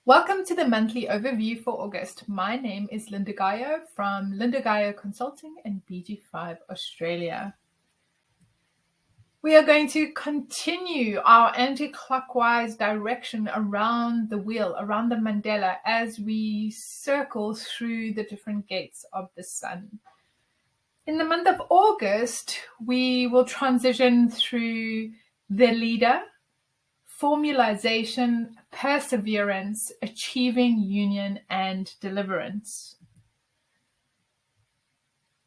Welcome to the monthly overview for August. My name is Lynda Gaiao from Lynda Gaiao Consulting and BG5 Australia. We are going to continue our anti-clockwise direction around the wheel, around the mandala, as we circle through the different gates of the sun. In the month of August, we will transition through the leader, formulization, perseverance, achieving union, and deliverance.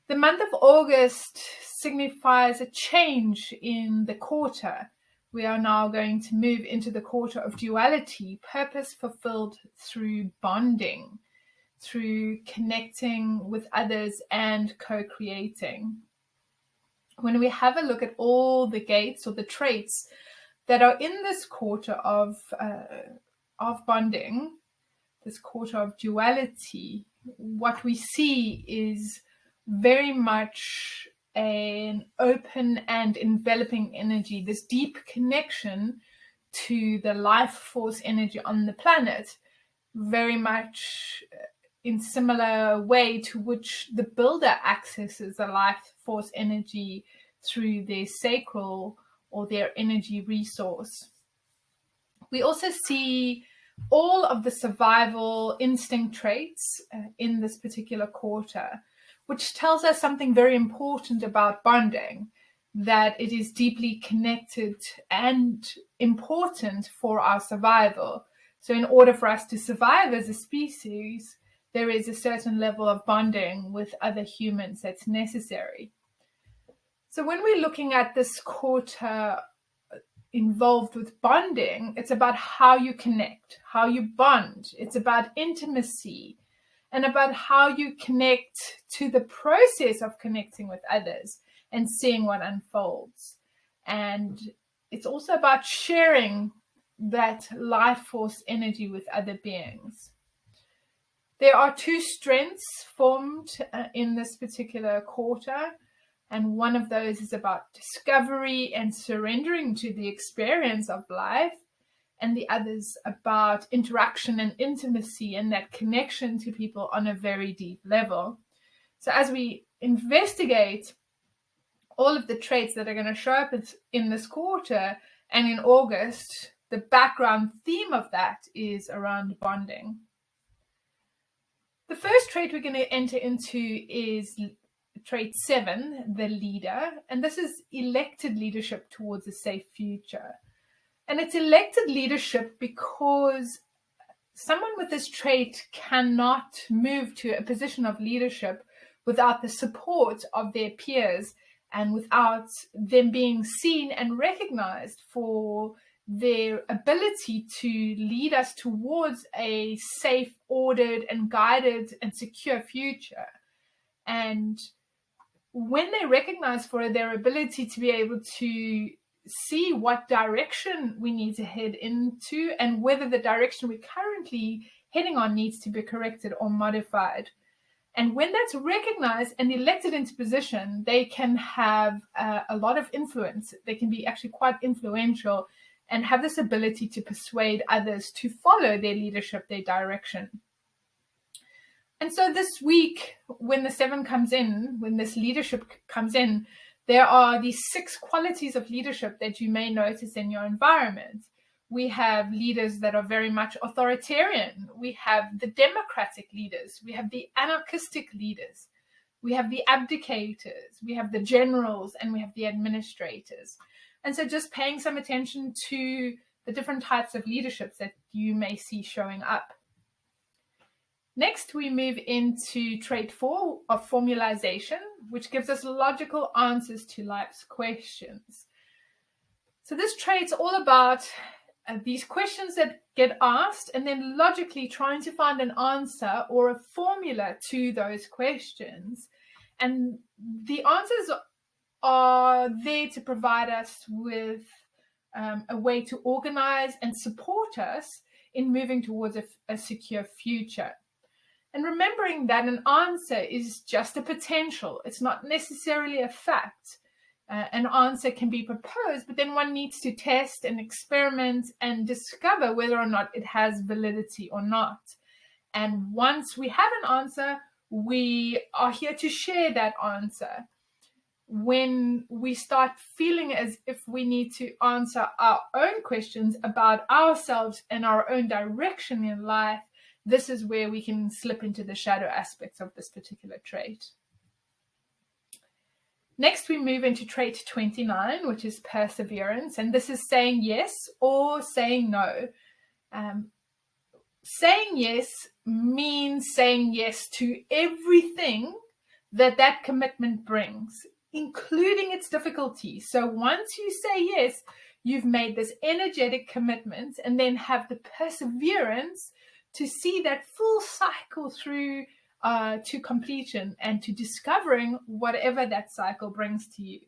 The month of August signifies a change in the quarter. We are now going to move into the quarter of duality, purpose fulfilled through bonding, through connecting with others and co-creating. When we have a look at all the gates or the traits that are in this quarter of bonding, this quarter of duality, what we see is very much an open and enveloping energy, this deep connection to the life force energy on the planet, very much in similar way to which the builder accesses the life force energy through their sacral or their energy resource. We also see all of the survival instinct traits in this particular quarter, which tells us something very important about bonding, that it is deeply connected and important for our survival. So in order for us to survive as a species, there is a certain level of bonding with other humans that's necessary. So when we're looking at this quarter involved with bonding, it's about how you connect, how you bond. It's about intimacy and about how you connect to the process of connecting with others and seeing what unfolds. And it's also about sharing that life force energy with other beings. There are two strengths formed in this particular quarter. And one of those is about discovery and surrendering to the experience of life. And the other's about interaction and intimacy and that connection to people on a very deep level. So as we investigate all of the traits that are going to show up in this quarter and in August, the background theme of that is around bonding. The first trait we're going to enter into is trait 7, the leader, and this is elected leadership towards a safe future. And it's elected leadership because someone with this trait cannot move to a position of leadership without the support of their peers and without them being seen and recognized for their ability to lead us towards a safe, ordered, and guided and secure future. And when they recognize for their ability to be able to see what direction we need to head into and whether the direction we're currently heading on needs to be corrected or modified. And when that's recognized and elected into position, they can have a lot of influence. They can be actually quite influential and have this ability to persuade others to follow their leadership, their direction. And so this week, when the 7 comes in, when this leadership comes in, there are these 6 qualities of leadership that you may notice in your environment. We have leaders that are very much authoritarian. We have the democratic leaders. We have the anarchistic leaders. We have the abdicators. We have the generals, and we have the administrators. And so just paying some attention to the different types of leaderships that you may see showing up. Next, we move into trait 4 of formulization, which gives us logical answers to life's questions. So this trait's all about these questions that get asked and then logically trying to find an answer or a formula to those questions. And the answers are there to provide us with a way to organize and support us in moving towards a secure future. And remembering that an answer is just a potential. It's not necessarily a fact. an answer can be proposed, but then one needs to test and experiment and discover whether or not it has validity or not. And once we have an answer, we are here to share that answer. When we start feeling as if we need to answer our own questions about ourselves and our own direction in life, this is where we can slip into the shadow aspects of this particular trait. Next, we move into trait 29, which is perseverance, and this is saying yes or saying no. Saying yes means saying yes to everything that commitment brings, including its difficulty. So once you say yes, you've made this energetic commitment, and then have the perseverance to see that full cycle through to completion and to discovering whatever that cycle brings to you.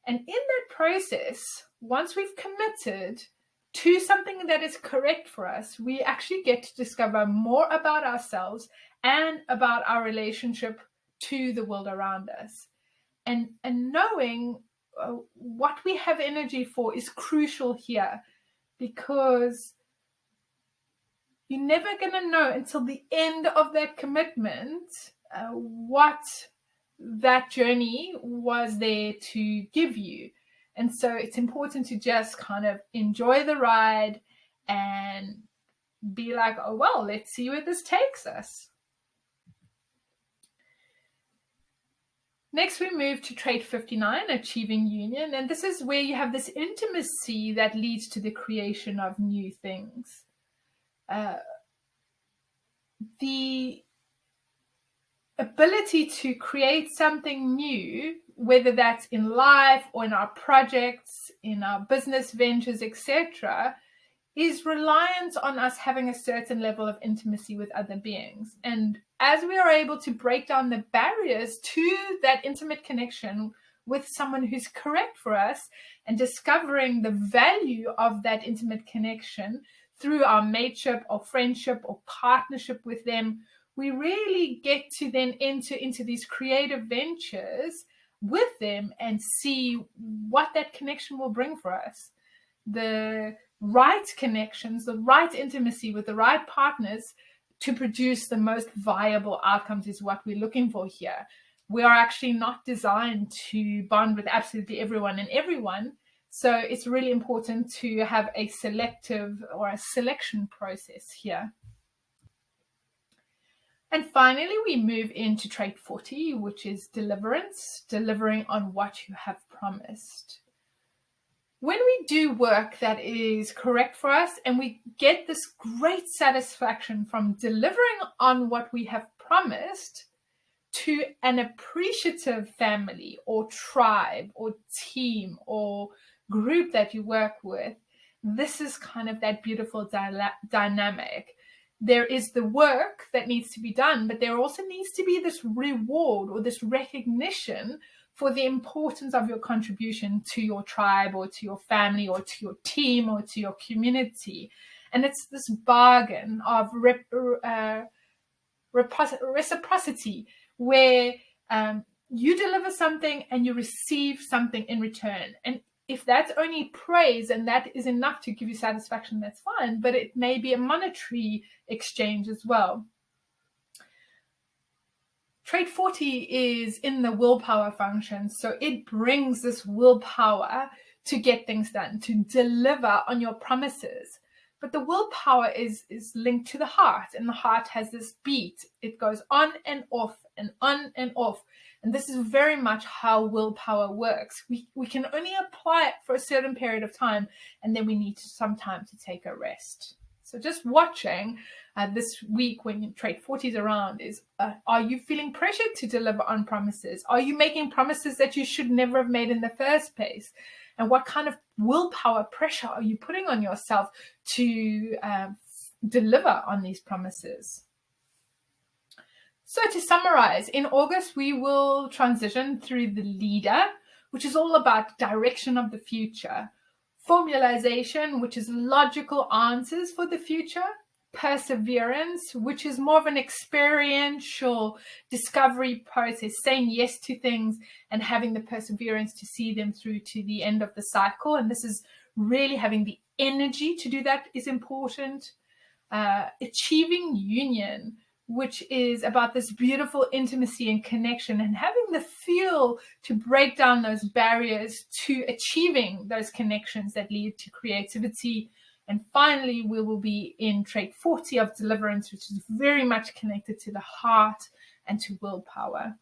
And in that process, once we've committed to something that is correct for us, we actually get to discover more about ourselves and about our relationship to the world around us. And knowing what we have energy for is crucial here, because you're never going to know until the end of that commitment what that journey was there to give you. And so it's important to just kind of enjoy the ride and be like, oh, well, let's see where this takes us. Next, we move to trait 59, achieving union. And this is where you have this intimacy that leads to the creation of new things. The ability to create something new, whether that's in life or in our projects, in our business ventures, etc., is reliant on us having a certain level of intimacy with other beings. And as we are able to break down the barriers to that intimate connection with someone who's correct for us, and discovering the value of that intimate connection through our mateship or friendship or partnership with them, we really get to then enter into these creative ventures with them and see what that connection will bring for us. The right connections, the right intimacy with the right partners to produce the most viable outcomes is what we're looking for here. We are actually not designed to bond with absolutely everyone and everyone. So it's really important to have a selective or a selection process here. And finally, we move into trait 40, which is deliverance, delivering on what you have promised. When we do work that is correct for us and we get this great satisfaction from delivering on what we have promised to an appreciative family or tribe or team or group that you work with, this is kind of that beautiful dynamic. There is the work that needs to be done, but there also needs to be this reward or this recognition for the importance of your contribution to your tribe or to your family or to your team or to your community. And it's this bargain of reciprocity where you deliver something and you receive something in return. And if that's only praise and that is enough to give you satisfaction, that's fine, but it may be a monetary exchange as well. Trait 40 is in the willpower function, so it brings this willpower to get things done, to deliver on your promises. But the willpower is linked to the heart, and the heart has this beat. It goes on and off and on and off. And this is very much how willpower works. We can only apply it for a certain period of time, and then we need some time to take a rest. So just watching this week when trait 40 is around is, are you feeling pressured to deliver on promises? Are you making promises that you should never have made in the first place? And what kind of willpower pressure are you putting on yourself to deliver on these promises? So to summarize, in August, we will transition through the leader, which is all about direction of the future. Formulization, which is logical answers for the future. perseverance, which is more of an experiential discovery process, saying yes to things and having the perseverance to see them through to the end of the cycle. And this is really having the energy to do that is important. Achieving union, which is about this beautiful intimacy and connection, and having the fuel to break down those barriers to achieving those connections that lead to creativity. And finally, we will be in trait 40 of deliverance, which is very much connected to the heart and to willpower.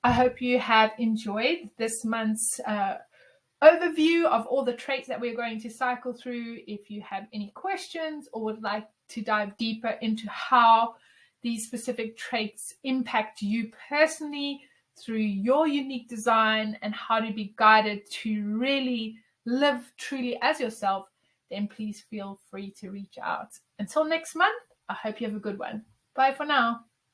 I hope you have enjoyed this month's overview of all the traits that we're going to cycle through. If you have any questions or would like to dive deeper into how these specific traits impact you personally through your unique design and how to be guided to really live truly as yourself, then please feel free to reach out. Until next month, I hope you have a good one. Bye for now.